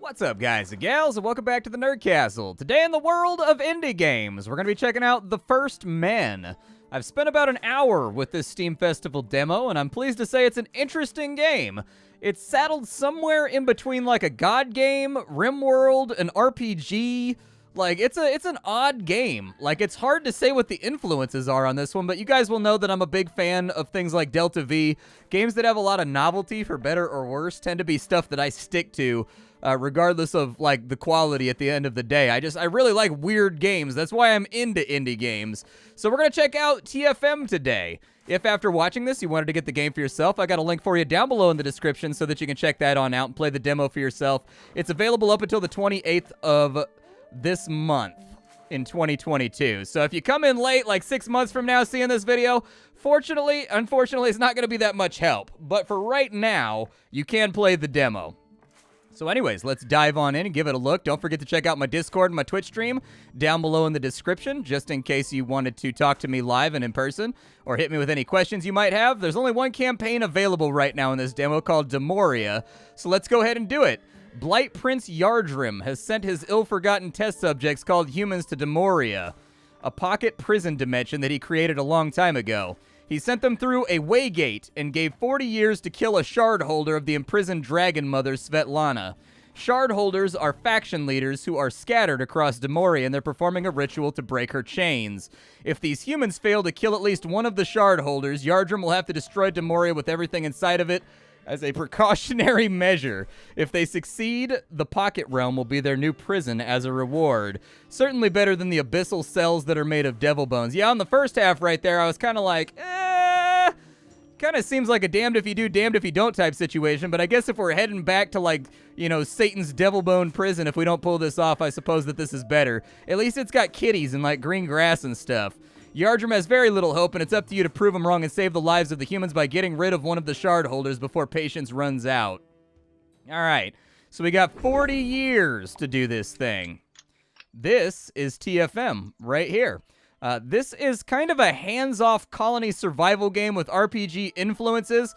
What's up, guys and gals, and welcome back to the Nerd Castle. Today in the world of indie games, we're going to be checking out The First Men. I've spent about an hour with this Steam Festival demo, and I'm pleased to say it's an interesting game. It's saddled somewhere in between like a God game, RimWorld, an RPG. Like, it's an odd game. Like, it's hard to say what the influences are on this one, but you guys will know that I'm a big fan of things like Delta V. Games that have a lot of novelty, for better or worse, tend to be stuff that I stick to, regardless of, like, the quality at the end of the day. I really like weird games. That's why I'm into indie games. So we're going to check out TFM today. If after watching this you wanted to get the game for yourself, I got a link for you down below in the description so that you can check that on out and play the demo for yourself. It's available up until the 28th of this month in 2022. So if you come in late, like 6 months from now seeing this video, unfortunately, it's not going to be that much help. But for right now, you can play the demo. So anyways, let's dive on in and give it a look. Don't forget to check out my Discord and my Twitch stream down below in the description, just in case you wanted to talk to me live and in person, or hit me with any questions you might have. There's only one campaign available right now in this demo called Demoria, so let's go ahead and do it. Blight Prince Yardrim has sent his ill-forgotten test subjects called humans to Demoria, a pocket prison dimension that he created a long time ago. He sent them through a waygate and gave 40 years to kill a shard holder of the imprisoned dragon mother Svetlana. Shard holders are faction leaders who are scattered across Demoria, and they're performing a ritual to break her chains. If these humans fail to kill at least one of the shard holders, Yardrim will have to destroy Demoria with everything inside of it, as a precautionary measure. If they succeed, the Pocket Realm will be their new prison as a reward. Certainly better than the abyssal cells that are made of devil bones. Yeah, on the first half right there, I was kind of like, kind of seems like a damned if you do, damned if you don't type situation, but I guess if we're heading back to, like, you know, Satan's devil bone prison, if we don't pull this off, I suppose that this is better. At least it's got kitties and, like, green grass and stuff. Yardrim has very little hope, and it's up to you to prove him wrong and save the lives of the humans by getting rid of one of the shard holders before patience runs out. Alright, so we got 40 years to do this thing. This is TFM right here. This is kind of a hands-off colony survival game with RPG influences,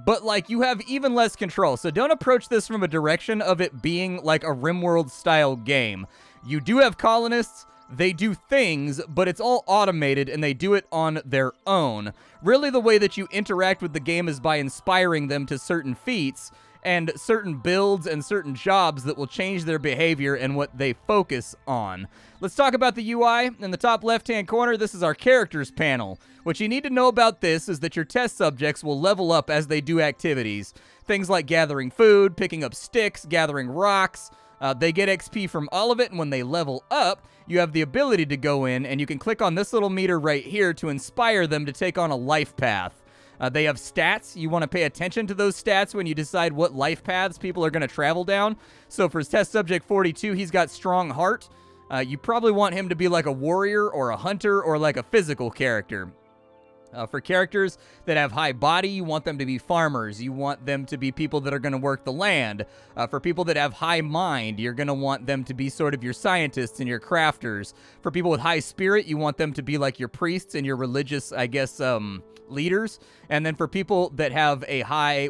but, like, you have even less control. So don't approach this from a direction of it being like a RimWorld-style game. You do have colonists. They do things, but it's all automated, and they do it on their own. Really, the way that you interact with the game is by inspiring them to certain feats and certain builds and certain jobs that will change their behavior and what they focus on. Let's talk about the UI. In the top left-hand corner, this is our characters panel. What you need to know about this is that your test subjects will level up as they do activities. Things like gathering food, picking up sticks, gathering rocks. They get XP from all of it, and when they level up, you have the ability to go in, and you can click on this little meter right here to inspire them to take on a life path. They have stats. You want to pay attention to those stats when you decide what life paths people are going to travel down. So for test subject 42, he's got strong heart. You probably want him to be like a warrior or a hunter or like a physical character. For characters that have high body, you want them to be farmers. You want them to be people that are going to work the land. For people that have high mind, you're going to want them to be sort of your scientists and your crafters. For people with high spirit, you want them to be like your priests and your religious, I guess, leaders. And then for people that have a high,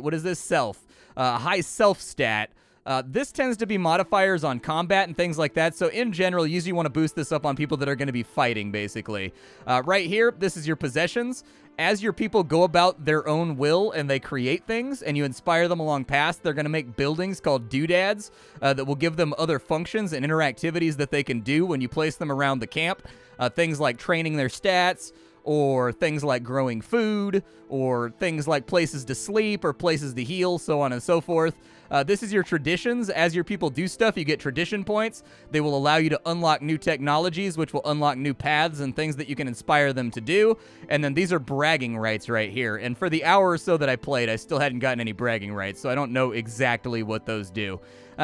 high self stat, this tends to be modifiers on combat and things like that, so in general, you usually want to boost this up on people that are going to be fighting, basically. Right here, this is your possessions. As your people go about their own will and they create things and you inspire them along paths, they're going to make buildings called doodads that will give them other functions and interactivities that they can do when you place them around the camp. Things like training their stats, or things like growing food, or things like places to sleep, or places to heal, so on and so forth. This is your traditions. As your people do stuff, you get tradition points. They will allow you to unlock new technologies, which will unlock new paths and things that you can inspire them to do. And then these are bragging rights right here. And for the hour or so that I played, I still hadn't gotten any bragging rights, so I don't know exactly what those do.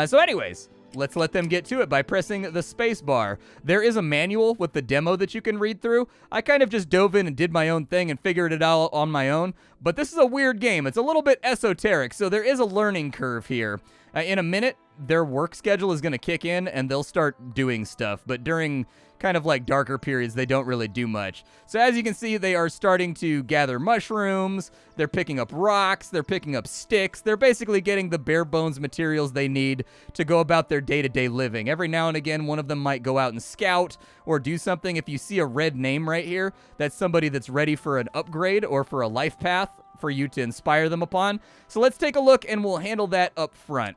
So anyways, let's let them get to it by pressing the space bar. There is a manual with the demo that you can read through. I kind of just dove in and did my own thing and figured it out on my own. But this is a weird game. It's a little bit esoteric, so there is a learning curve here. In a minute, their work schedule is going to kick in and they'll start doing stuff. But during kind of like darker periods, they don't really do much. So as you can see, they are starting to gather mushrooms. They're picking up rocks. They're picking up sticks. They're basically getting the bare bones materials they need to go about their day-to-day living. Every now and again, one of them might go out and scout or do something. If you see a red name right here, that's somebody that's ready for an upgrade or for a life path for you to inspire them upon. So let's take a look and we'll handle that up front.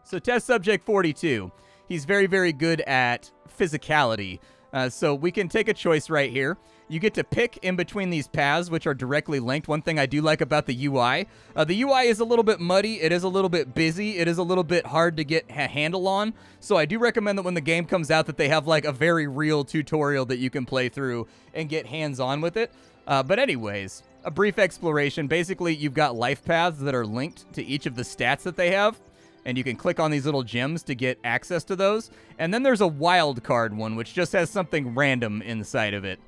So test subject 42. He's very, very good at physicality. So we can take a choice right here. You get to pick in between these paths, which are directly linked. One thing I do like about the UI, the UI is a little bit muddy. It is a little bit busy. It is a little bit hard to get a handle on. So I do recommend that when the game comes out that they have like a very real tutorial that you can play through and get hands-on with it. But anyways, a brief exploration. Basically, you've got life paths that are linked to each of the stats that they have. And you can click on these little gems to get access to those. And then there's a wild card one, which just has something random inside of it.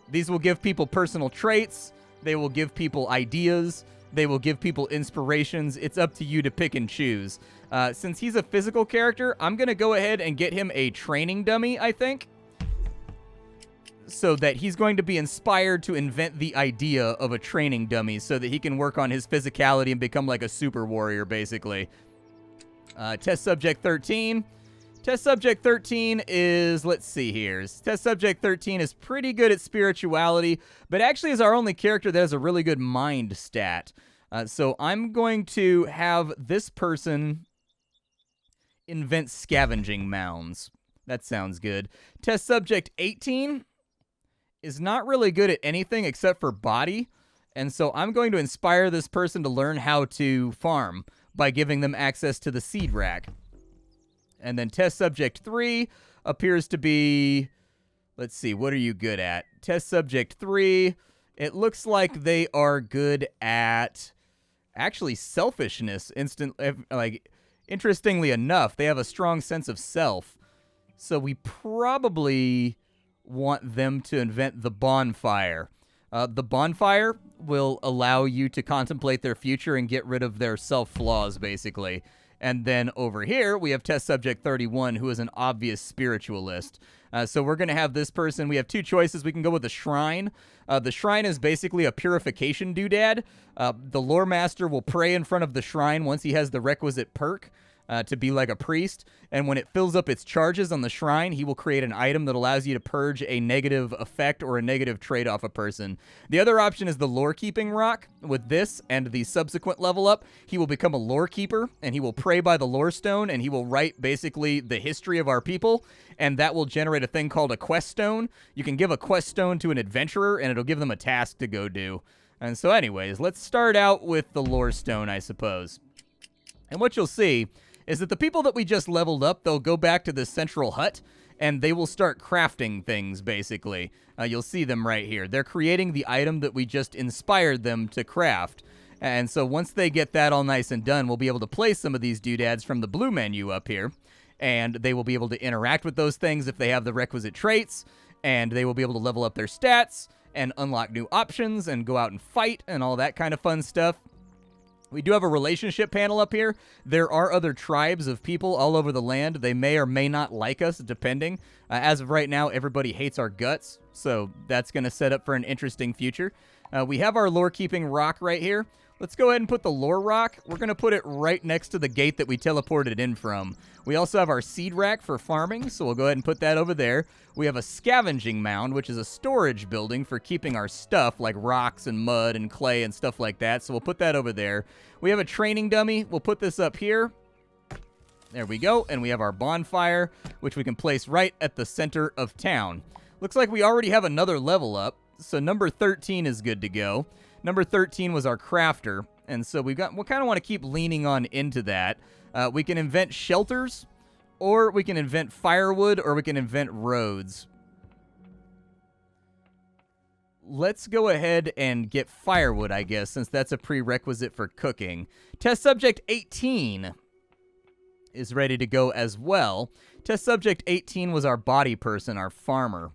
These will give people personal traits. They will give people ideas. They will give people inspirations. It's up to you to pick and choose. Since he's a physical character, I'm going to go ahead and get him a training dummy, I think. So that he's going to be inspired to invent the idea of a training dummy so that he can work on his physicality and become like a super warrior, basically. Test subject 13. Test subject 13 is, let's see here. Test subject 13 is pretty good at spirituality, but actually is our only character that has a really good mind stat. So I'm going to have this person invent scavenging mounds. That sounds good. Test subject 18 is not really good at anything except for body, and so I'm going to inspire this person to learn how to farm by giving them access to the seed rack. And then test subject 3 appears to be, let's see, what are you good at? Test subject 3, it looks like they are good at actually selfishness. Interestingly enough, they have a strong sense of self. So we probably want them to invent the bonfire. The bonfire will allow you to contemplate their future and get rid of their self-flaws, basically. And then over here, we have test subject 31, who is an obvious spiritualist. So we're going to have this person. We have two choices. We can go with the shrine. The shrine is basically a purification doodad. The lore master will pray in front of the shrine once he has the requisite perk to be like a priest. And when it fills up its charges on the shrine, he will create an item that allows you to purge a negative effect or a negative trait off a person. The other option is the lore keeping rock. With this and the subsequent level up, he will become a lore keeper, and he will pray by the lore stone, and he will write basically the history of our people, and that will generate a thing called a quest stone. You can give a quest stone to an adventurer, and it'll give them a task to go do. And so anyways, let's start out with the lore stone, I suppose. And what you'll see is that the people that we just leveled up, they'll go back to this central hut, and they will start crafting things, basically. You'll see them right here. They're creating the item that we just inspired them to craft. And so once they get that all nice and done, we'll be able to play some of these doodads from the blue menu up here, and they will be able to interact with those things if they have the requisite traits, and they will be able to level up their stats and unlock new options and go out and fight and all that kind of fun stuff. We do have a relationship panel up here. There are other tribes of people all over the land. They may or may not like us, depending. As of right now, everybody hates our guts, so that's going to set up for an interesting future. We have our lore-keeping rock right here. Let's go ahead and put the lore rock. We're going to put it right next to the gate that we teleported in from. We also have our seed rack for farming, so we'll go ahead and put that over there. We have a scavenging mound, which is a storage building for keeping our stuff, like rocks and mud and clay and stuff like that, so we'll put that over there. We have a training dummy. We'll put this up here. There we go, and we have our bonfire, which we can place right at the center of town. Looks like we already have another level up, so number 13 is good to go. Number 13 was our crafter, and so we kind of want to keep leaning on into that. We can invent shelters, or we can invent firewood, or we can invent roads. Let's go ahead and get firewood, I guess, since that's a prerequisite for cooking. Test subject 18 is ready to go as well. Test subject 18 was our body person, our farmer.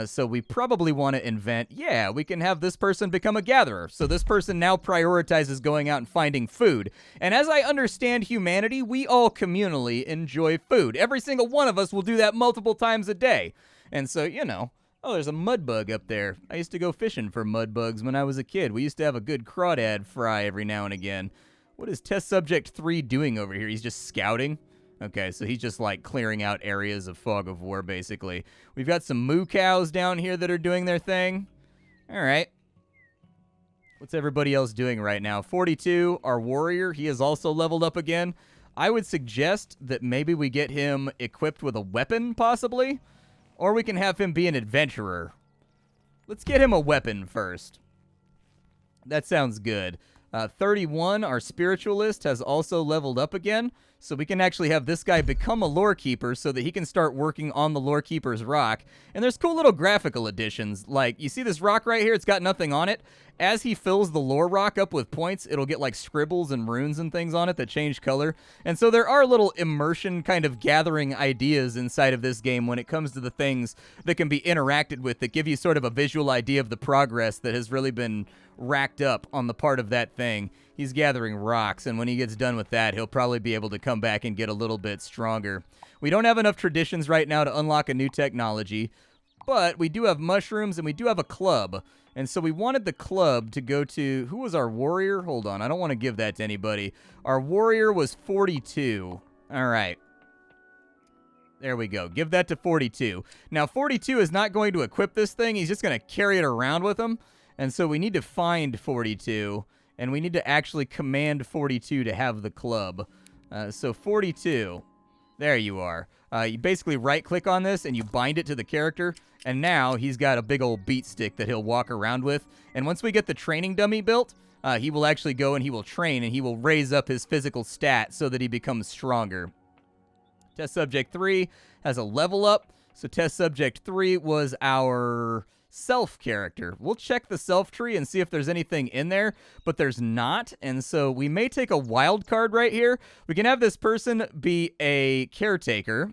So we probably want to invent, we can have this person become a gatherer. So this person now prioritizes going out and finding food. And as I understand humanity, we all communally enjoy food. Every single one of us will do that multiple times a day. And so, oh, there's a mud bug up there. I used to go fishing for mud bugs when I was a kid. We used to have a good crawdad fry every now and again. What is test subject 3 doing over here? He's just scouting? Okay, so he's just, like, clearing out areas of fog of war, basically. We've got some moo cows down here that are doing their thing. All right. What's everybody else doing right now? 42, our warrior, he is also leveled up again. I would suggest that maybe we get him equipped with a weapon, possibly. Or we can have him be an adventurer. Let's get him a weapon first. That sounds good. 31, our spiritualist, has also leveled up again. So we can actually have this guy become a lore keeper so that he can start working on the lore keeper's rock. And there's cool little graphical additions. Like, you see this rock right here? It's got nothing on it. As he fills the lore rock up with points, it'll get like scribbles and runes and things on it that change color. And so there are little immersion kind of gathering ideas inside of this game when it comes to the things that can be interacted with that give you sort of a visual idea of the progress that has really been racked up on the part of that thing. He's gathering rocks, and when he gets done with that, he'll probably be able to come back and get a little bit stronger. We don't have enough traditions right now to unlock a new technology, but we do have mushrooms, and we do have a club. And so we wanted the club to go to... Who was our warrior? Hold on, I don't want to give that to anybody. Our warrior was 42. All right. There we go. Give that to 42. Now, 42 is not going to equip this thing. He's just going to carry it around with him. And so we need to find 42, and we need to actually command 42 to have the club. So 42, there you are. You basically right-click on this, and you bind it to the character, and now he's got a big old beat stick that he'll walk around with. And once we get the training dummy built, he will actually go and he will train, and he will raise up his physical stat so that he becomes stronger. Test Subject 3 has a level up, so Test Subject 3 was our... self character. We'll check the self tree and see if there's anything in there, but there's not, and so we may take a wild card right here. We can have this person be a caretaker,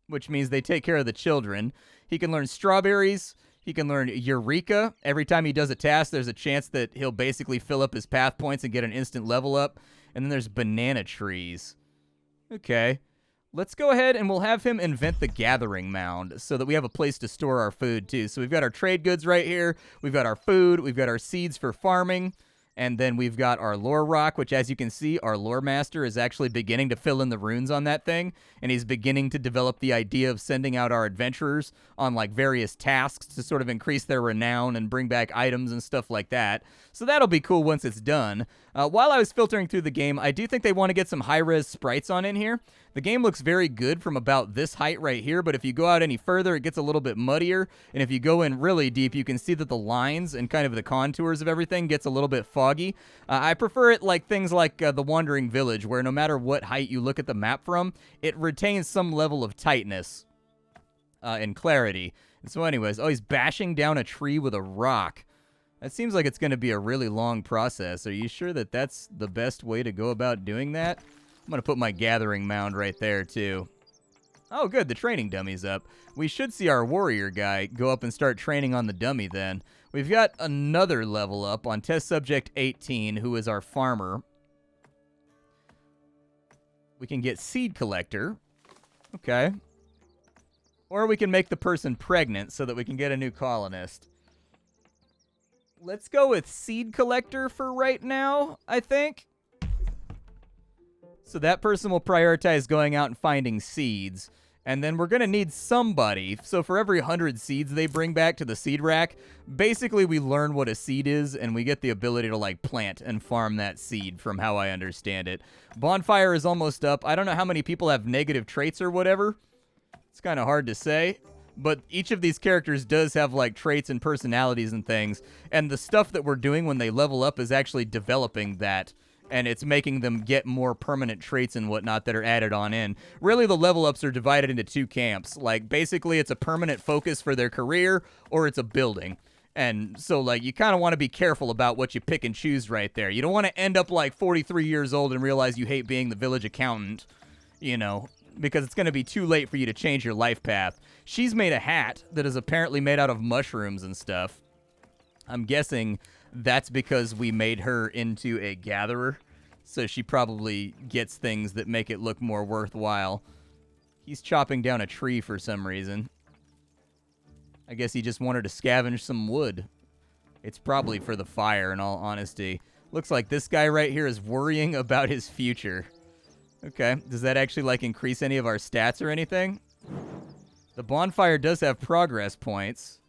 which means they take care of the children. He can learn strawberries. He can learn Eureka. Every time he does a task, there's a chance that he'll basically fill up his path points and get an instant level up. And then there's banana trees. Okay. Let's go ahead and we'll have him invent the gathering mound so that we have a place to store our food too. So we've got our trade goods right here. We've got our food. We've got our seeds for farming. And then we've got our lore rock, which as you can see, our lore master is actually beginning to fill in the runes on that thing. And he's beginning to develop the idea of sending out our adventurers on like various tasks to sort of increase their renown and bring back items and stuff like that. So that'll be cool once it's done. While I was filtering through the game, I do think they want to get some high-res sprites on in here. The game looks very good from about this height right here, but if you go out any further, it gets a little bit muddier. And if you go in really deep, you can see that the lines and kind of the contours of everything gets a little bit foggy. I prefer it like things like the Wandering Village, where no matter what height you look at the map from, it retains some level of tightness and clarity. And so anyways, oh, he's bashing down a tree with a rock. That seems like it's going to be a really long process. Are you sure that that's the best way to go about doing that? I'm going to put my gathering mound right there, too. Oh, good. The training dummy's up. We should see our warrior guy go up and start training on the dummy then. We've got another level up on Test Subject 18, who is our farmer. We can get Seed Collector. Okay. Or we can make the person pregnant so that we can get a new colonist. Let's go with Seed Collector for right now, I think. So that person will prioritize going out and finding seeds. And then we're going to need somebody. So for every 100 seeds they bring back to the seed rack, basically we learn what a seed is, and we get the ability to, like, plant and farm that seed from how I understand it. Bonfire is almost up. I don't know how many people have negative traits or whatever. It's kind of hard to say. But each of these characters does have, like, traits and personalities and things. And the stuff that we're doing when they level up is actually developing that. And it's making them get more permanent traits and whatnot that are added on in. Really, the level ups are divided into two camps. Like, basically, it's a permanent focus for their career, or it's a building. And so, like, you kind of want to be careful about what you pick and choose right there. You don't want to end up, like, 43 years old and realize you hate being the village accountant. You know, because it's going to be too late for you to change your life path. She's made a hat that is apparently made out of mushrooms and stuff. I'm guessing that's because we made her into a gatherer, so she probably gets things that make it look more worthwhile. He's chopping down a tree for some reason. I guess he just wanted to scavenge some wood. It's probably for the fire, in all honesty. Looks like this guy right here is worrying about his future. Okay, does that actually, like, increase any of our stats or anything? The bonfire does have progress points.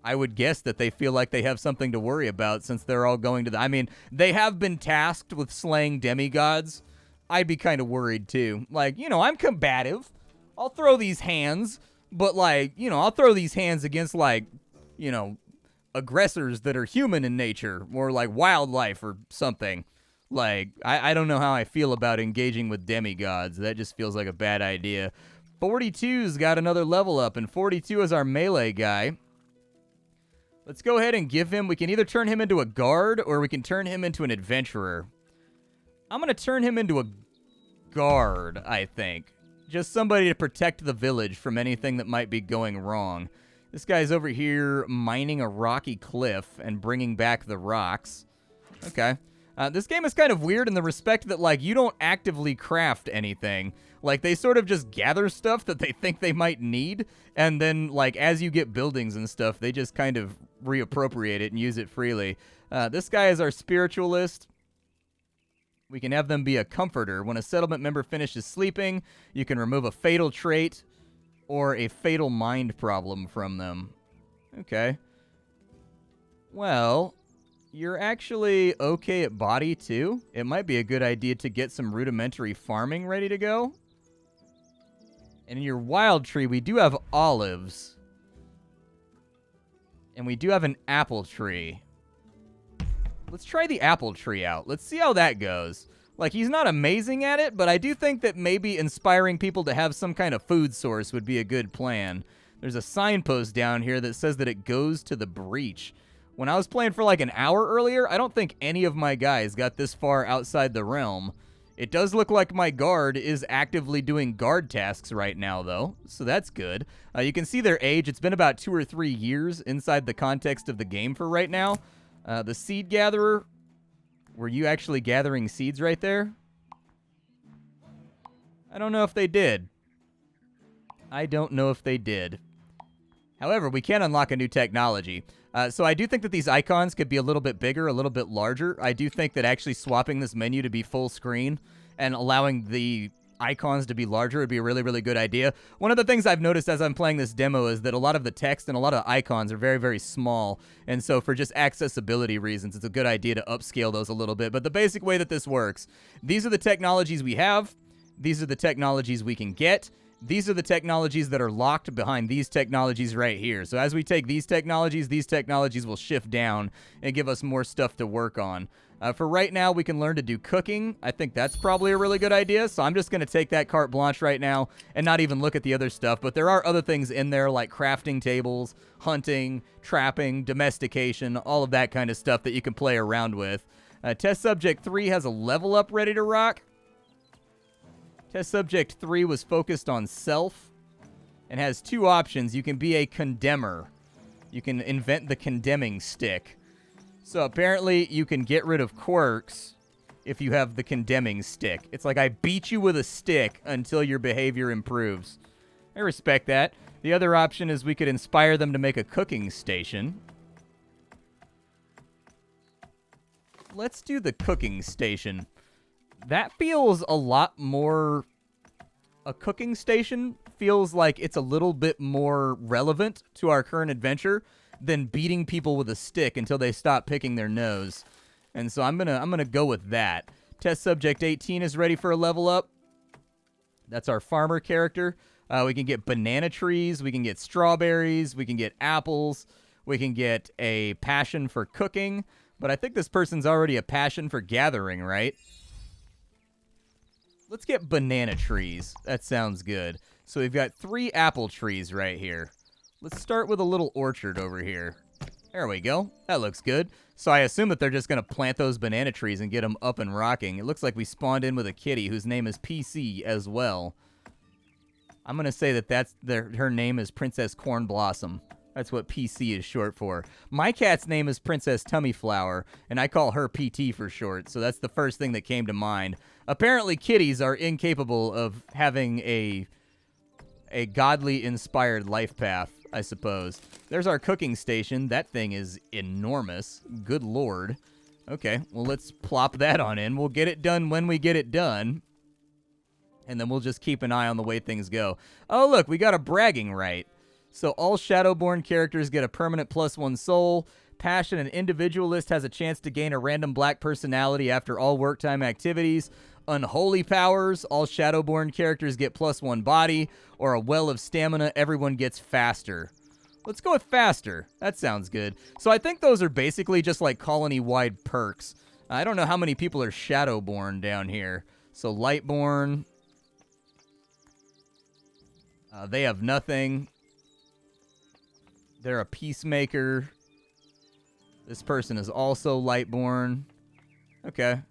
I would guess that they feel like they have something to worry about since they're all going to the... I mean, they have been tasked with slaying demigods. I'd be kind of worried, too. Like, you know, I'm combative. I'll throw these hands, but, like, you know, I'll throw these hands against, like, you know, aggressors that are human in nature, or, like, wildlife or something. Like, I don't know how I feel about engaging with demigods. That just feels like a bad idea. 42's got another level up, and 42 is our melee guy. Let's go ahead and give him... We can either turn him into a guard, or we can turn him into an adventurer. I'm going to turn him into a guard, I think. Just somebody to protect the village from anything that might be going wrong. This guy's over here mining a rocky cliff and bringing back the rocks. Okay. This game is kind of weird in the respect that, like, you don't actively craft anything. Like, they sort of just gather stuff that they think they might need, and then, like, as you get buildings and stuff, they just kind of reappropriate it and use it freely. This guy is our spiritualist. We can have them be a comforter. When a settlement member finishes sleeping, you can remove a fatal trait or a fatal mind problem from them. Okay. Well, you're actually okay at body, too. It might be a good idea to get some rudimentary farming ready to go. And in your wild tree, we do have olives. And we do have an apple tree. Let's try the apple tree out. Let's see how that goes. Like, he's not amazing at it, but I do think that maybe inspiring people to have some kind of food source would be a good plan. There's a signpost down here that says that it goes to the breach. When I was playing for like an hour earlier, I don't think any of my guys got this far outside the realm. It does look like my guard is actively doing guard tasks right now, though, so that's good. You can see their age. It's been about 2 or 3 years inside the context of the game for right now. The seed gatherer, were you actually gathering seeds right there? I don't know if they did. I don't know if they did. However, we can unlock a new technology. So I do think that these icons could be a little bit bigger, a little bit larger. I do think that actually swapping this menu to be full screen and allowing the icons to be larger would be a really, really good idea. One of the things I've noticed as I'm playing this demo is that a lot of the text and a lot of icons are very, very small. And so for just accessibility reasons, it's a good idea to upscale those a little bit. But the basic way that this works, these are the technologies we have. These are the technologies we can get. These are the technologies that are locked behind these technologies right here. So as we take these technologies will shift down and give us more stuff to work on. For right now, we can learn to do cooking. I think that's probably a really good idea. So I'm just going to take that carte blanche right now and not even look at the other stuff. But there are other things in there like crafting tables, hunting, trapping, domestication, all of that kind of stuff that you can play around with. Test Subject 3 has a level up ready to rock. Test Subject 3 was focused on self and has 2 options. You can be a condemner. You can invent the condemning stick. So apparently you can get rid of quirks if you have the condemning stick. It's like I beat you with a stick until your behavior improves. I respect that. The other option is we could inspire them to make a cooking station. Let's do the cooking station. That feels a lot more... A cooking station feels like it's a little bit more relevant to our current adventure than beating people with a stick until they stop picking their nose. And so I'm gonna go with that. Test Subject 18 is ready for a level up. That's our farmer character. We can get banana trees, we can get strawberries, we can get apples, we can get a passion for cooking, but I think this person's already a passion for gathering, right? Let's get banana trees. That sounds good. So we've got 3 apple trees right here. Let's start with a little orchard over here. There we go. That looks good. So I assume that they're just going to plant those banana trees and get them up and rocking. It looks like we spawned in with a kitty whose name is PC as well. I'm going to say that her name is Princess Corn Blossom. That's what PC is short for. My cat's name is Princess Tummy Flower, and I call her PT for short, so that's the first thing that came to mind. Apparently, kitties are incapable of having a godly inspired life path, I suppose. There's our cooking station. That thing is enormous. Good lord. Okay, well, let's plop that on in. We'll get it done when we get it done. And then we'll just keep an eye on the way things go. Oh, look, we got a bragging right. So all Shadowborn characters get a permanent +1 soul. Passion and Individualist has a chance to gain a random black personality after all work time activities. Unholy powers, all Shadowborn characters get +1 body. Or a Well of Stamina, everyone gets faster. Let's go with faster. That sounds good. So I think those are basically just like colony-wide perks. I don't know how many people are Shadowborn down here. So Lightborn. They have nothing. They're a peacemaker. This person is also Lightborn. Okay.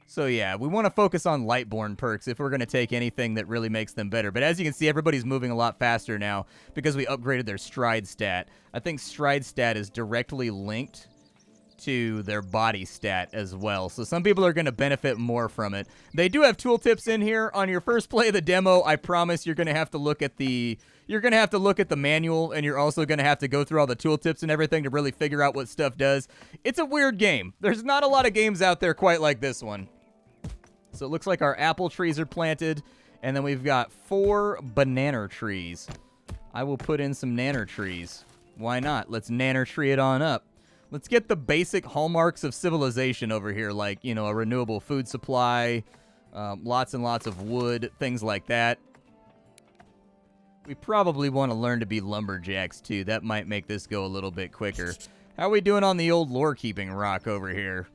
So yeah, we want to focus on Lightborn perks if we're going to take anything that really makes them better. But as you can see, everybody's moving a lot faster now because we upgraded their stride stat. I think stride stat is directly linked to their body stat as well. So some people are going to benefit more from it. They do have tooltips in here. On your first play of the demo, I promise you're going to have to look at the manual, and you're also going to have to go through all the tooltips and everything to really figure out what stuff does. It's a weird game. There's not a lot of games out there quite like this one. So it looks like our apple trees are planted, and then we've got 4 banana trees. I will put in some nanner trees. Why not? Let's nanner tree it on up. Let's get the basic hallmarks of civilization over here, like, you know, a renewable food supply, lots and lots of wood, things like that. We probably want to learn to be lumberjacks, too. That might make this go a little bit quicker. How are we doing on the old lore-keeping rock over here?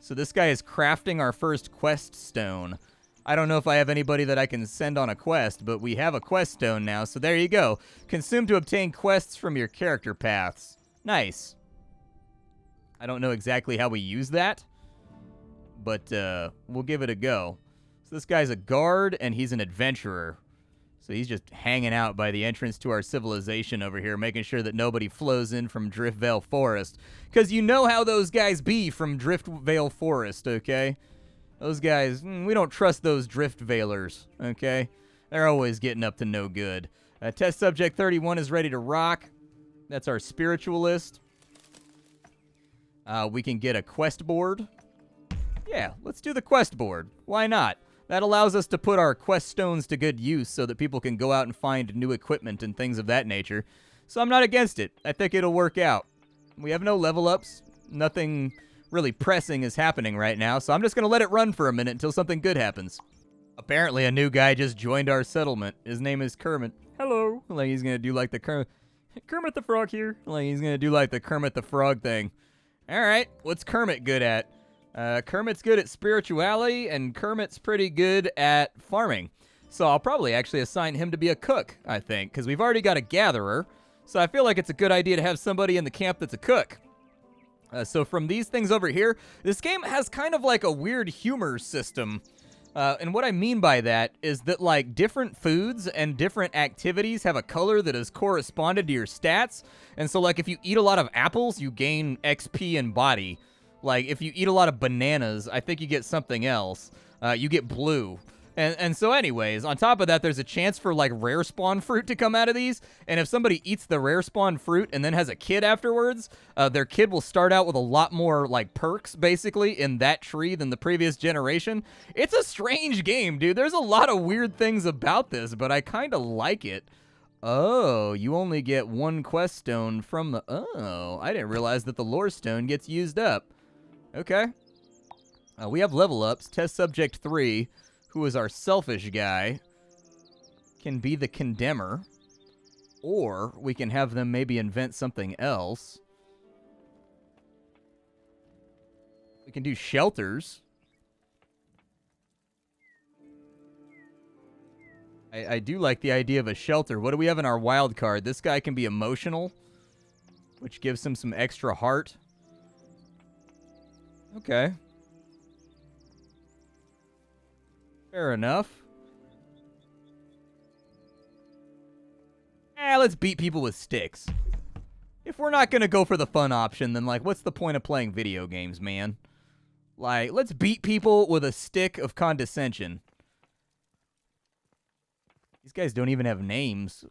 So this guy is crafting our first quest stone. I don't know if I have anybody that I can send on a quest, but we have a quest stone now, so there you go. Consume to obtain quests from your character paths. Nice. I don't know exactly how we use that, but we'll give it a go. So this guy's a guard, and he's an adventurer. So he's just hanging out by the entrance to our civilization over here, making sure that nobody flows in from Driftvale Forest. Because you know how those guys be from Driftvale Forest, okay? Those guys, we don't trust those Driftvalers, okay? They're always getting up to no good. Test Subject 31 is ready to rock. That's our Spiritualist. We can get a quest board. Yeah, let's do the quest board. Why not? That allows us to put our quest stones to good use so that people can go out and find new equipment and things of that nature. So I'm not against it. I think it'll work out. We have no level ups. Nothing really pressing is happening right now, so I'm just going to let it run for a minute until something good happens. Apparently a new guy just joined our settlement. His name is Kermit. Hello. Like he's going to do like the Kermit the Frog here. Like he's going to do like the Kermit the Frog thing. All right, what's Kermit good at? Kermit's good at spirituality, and Kermit's pretty good at farming. So I'll probably actually assign him to be a cook, I think, because we've already got a gatherer. So I feel like it's a good idea to have somebody in the camp that's a cook. So from these things over here, this game has kind of like a weird humor system. And what I mean by that is that, like, different foods and different activities have a color that is corresponded to your stats. And so, like, if you eat a lot of apples, you gain XP and body. Like, if you eat a lot of bananas, I think you get something else. You get blue. And so anyways, on top of that, there's a chance for, like, rare spawn fruit to come out of these. And if somebody eats the rare spawn fruit and then has a kid afterwards, their kid will start out with a lot more, like, perks, basically, in that tree than the previous generation. It's a strange game, dude. There's a lot of weird things about this, but I kind of like it. Oh, you only get 1 quest stone from the... Oh, I didn't realize that the lore stone gets used up. Okay. We have level ups. Test Subject 3... who is our selfish guy, can be the condemner, or we can have them maybe invent something else. We can do shelters. I do like the idea of a shelter. What do we have in our wild card? This guy can be emotional. which gives him some extra heart. Okay. Fair enough. Let's beat people with sticks. If we're not gonna go for the fun option, then, like, what's the point of playing video games, man? Like, let's beat people with a stick of condescension. These guys don't even have names.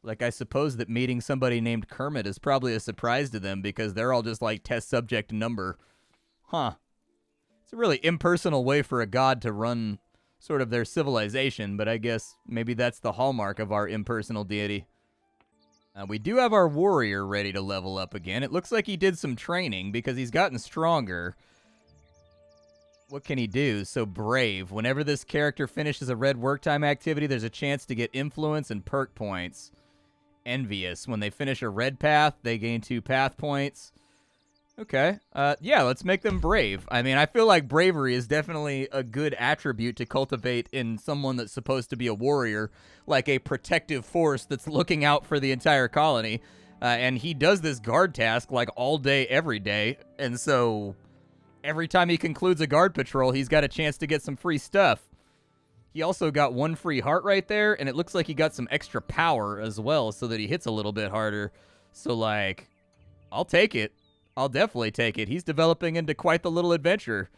Like, I suppose that meeting somebody named Kermit is probably a surprise to them because they're all just, like, test subject number. Huh. It's a really impersonal way for a god to run sort of their civilization, but I guess maybe that's the hallmark of our impersonal deity. We do have our warrior ready to level up again. It looks like he did some training because he's gotten stronger. What can he do? So brave. Whenever this character finishes a red work time activity, there's a chance to get influence and perk points. Envious. When they finish a red path, they gain 2 path points. Okay. Yeah, let's make them brave. I mean, I feel like bravery is definitely a good attribute to cultivate in someone that's supposed to be a warrior, like a protective force that's looking out for the entire colony. And he does this guard task, like, all day, every day. And so every time he concludes a guard patrol, he's got a chance to get some free stuff. He also got 1 free heart right there, and it looks like he got some extra power as well so that he hits a little bit harder. So, like, I'll take it. I'll definitely take it. He's developing into quite the little adventurer.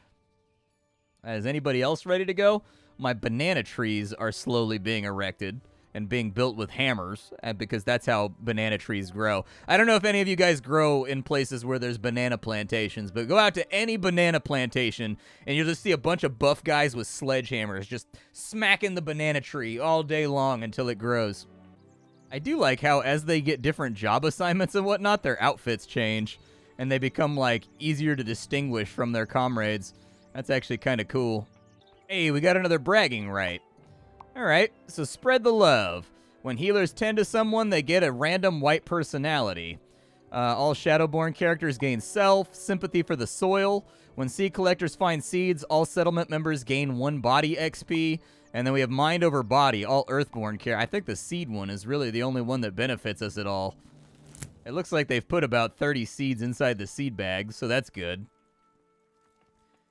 Is anybody else ready to go? My banana trees are slowly being erected and being built with hammers, because that's how banana trees grow. I don't know if any of you guys grow in places where there's banana plantations, but go out to any banana plantation, and you'll just see a bunch of buff guys with sledgehammers just smacking the banana tree all day long until it grows. I do like how as they get different job assignments and whatnot, their outfits change, and they become, like, easier to distinguish from their comrades. That's actually kind of cool. Hey, we got another bragging right. Alright, so spread the love. When healers tend to someone, they get a random white personality. All Shadowborn characters gain self, sympathy for the soil. When seed collectors find seeds, all settlement members gain 1 body XP. And then we have mind over body, all Earthborn characters. I think the seed one is really the only one that benefits us at all. It looks like they've put about 30 seeds inside the seed bag, so that's good.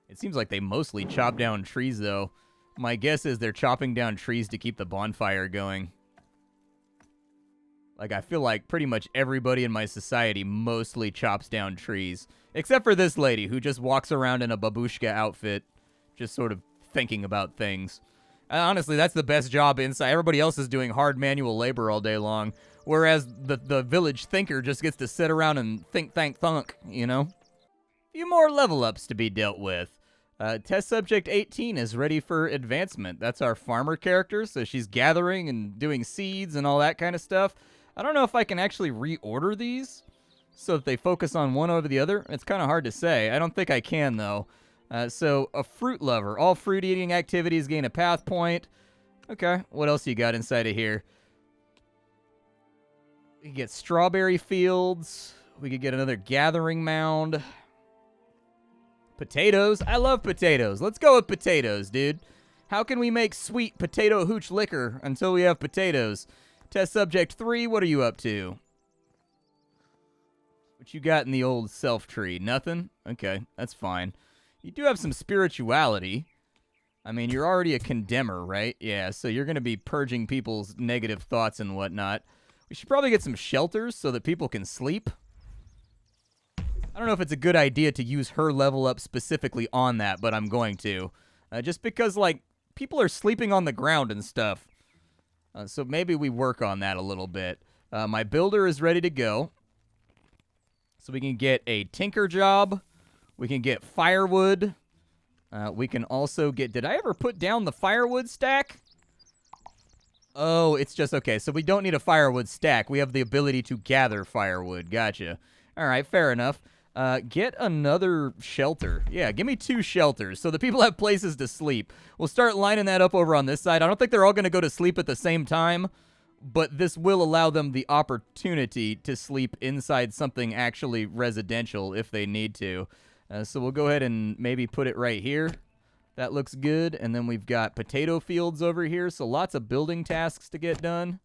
It seems like they mostly chop down trees, though. My guess is they're chopping down trees to keep the bonfire going. Like, I feel like pretty much everybody in my society mostly chops down trees. Except for this lady, who just walks around in a babushka outfit, just sort of thinking about things. Honestly, that's the best job inside. Everybody else is doing hard manual labor all day long. Whereas the village thinker just gets to sit around and think, thank, thunk, you know? A few more level ups to be dealt with. Test Subject 18 is ready for advancement. That's our farmer character, so she's gathering and doing seeds and all that kind of stuff. I don't know if I can actually reorder these so that they focus on one over the other. It's kind of hard to say. I don't think I can, though. So, a fruit lover. All fruit-eating activities gain a path point. Okay, what else you got inside of here? We could get strawberry fields. We could get another gathering mound. Potatoes. I love potatoes. Let's go with potatoes, dude. How can we make sweet potato hooch liquor until we have potatoes? Test Subject 3, what are you up to? What you got in the old self tree? Nothing? Okay, that's fine. You do have some spirituality. I mean, you're already a condemner, right? Yeah, so you're going to be purging people's negative thoughts and whatnot. We should probably get some shelters so that people can sleep. I don't know if it's a good idea to use her level up specifically on that, but I'm going to. Just because, like, people are sleeping on the ground and stuff. So maybe we work on that a little bit. My builder is ready to go. So we can get a tinker job. We can get firewood. We can also get... Did I ever put down the firewood stack? Oh, it's just... Okay, so we don't need a firewood stack. We have the ability to gather firewood. Gotcha. All right, fair enough. Get another shelter. Yeah, give me 2 shelters so the people have places to sleep. We'll start lining that up over on this side. I don't think they're all going to go to sleep at the same time, but this will allow them the opportunity to sleep inside something actually residential if they need to. So we'll go ahead and maybe put it right here. That looks good. And then we've got potato fields over here, so lots of building tasks to get done.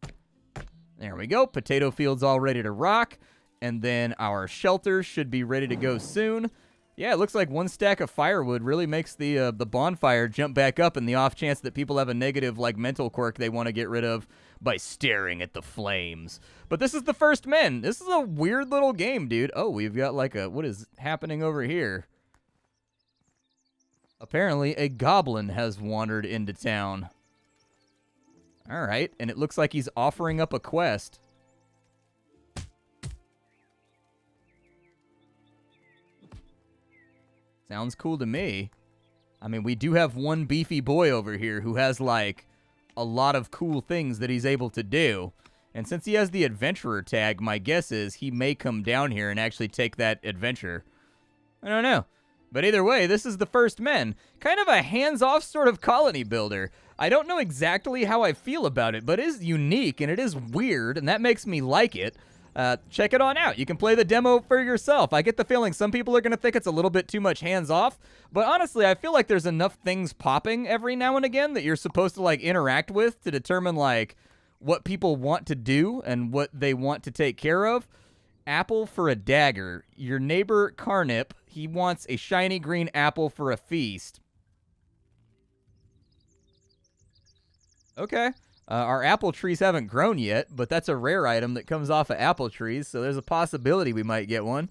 There we go. Potato fields all ready to rock. And then our shelter should be ready to go soon. Yeah, it looks like one stack of firewood really makes the bonfire jump back up in the off chance that people have a negative, like, mental quirk they want to get rid of by staring at the flames. But this is the first men. This is a weird little game, dude. Oh, we've got, like, what is happening over here? Apparently, a goblin has wandered into town. All right, and it looks like he's offering up a quest. Sounds cool to me. I mean, we do have one beefy boy over here who has, like, a lot of cool things that he's able to do. And since he has the adventurer tag, my guess is he may come down here and actually take that adventure. I don't know. But either way, this is the first men. Kind of a hands-off sort of colony builder. I don't know exactly how I feel about it, but it is unique and it is weird, and that makes me like it. Check it on out. You can play the demo for yourself. I get the feeling some people are going to think it's a little bit too much hands-off, but honestly, I feel like there's enough things popping every now and again that you're supposed to, like, interact with to determine, like, what people want to do and what they want to take care of. Apple for a dagger. Your neighbor, Carnip, he wants a shiny green apple for a feast. Okay. Our apple trees haven't grown yet, but that's a rare item that comes off of apple trees, so there's a possibility we might get one.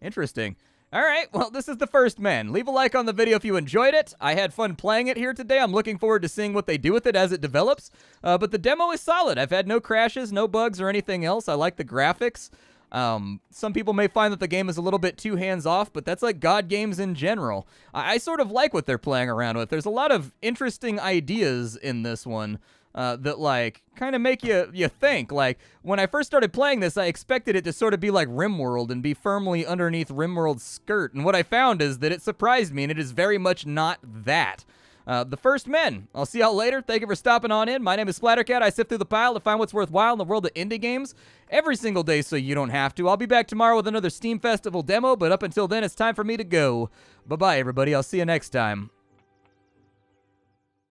Interesting. All right, well, this is the first men. Leave a like on the video if you enjoyed it. I had fun playing it here today. I'm looking forward to seeing what they do with it as it develops. But the demo is solid. I've had no crashes, no bugs, or anything else. I like the graphics. Some people may find that the game is a little bit too hands-off, but that's like God games in general. I sort of like what they're playing around with. There's a lot of interesting ideas in this one. That, like, kind of make you think. Like, when I first started playing this, I expected it to sort of be like RimWorld and be firmly underneath RimWorld's skirt. And what I found is that it surprised me, and it is very much not that. The first men. I'll see y'all later. Thank you for stopping on in. My name is Splattercat. I sift through the pile to find what's worthwhile in the world of indie games every single day so you don't have to. I'll be back tomorrow with another Steam Festival demo, but up until then, it's time for me to go. Bye-bye, everybody. I'll see you next time.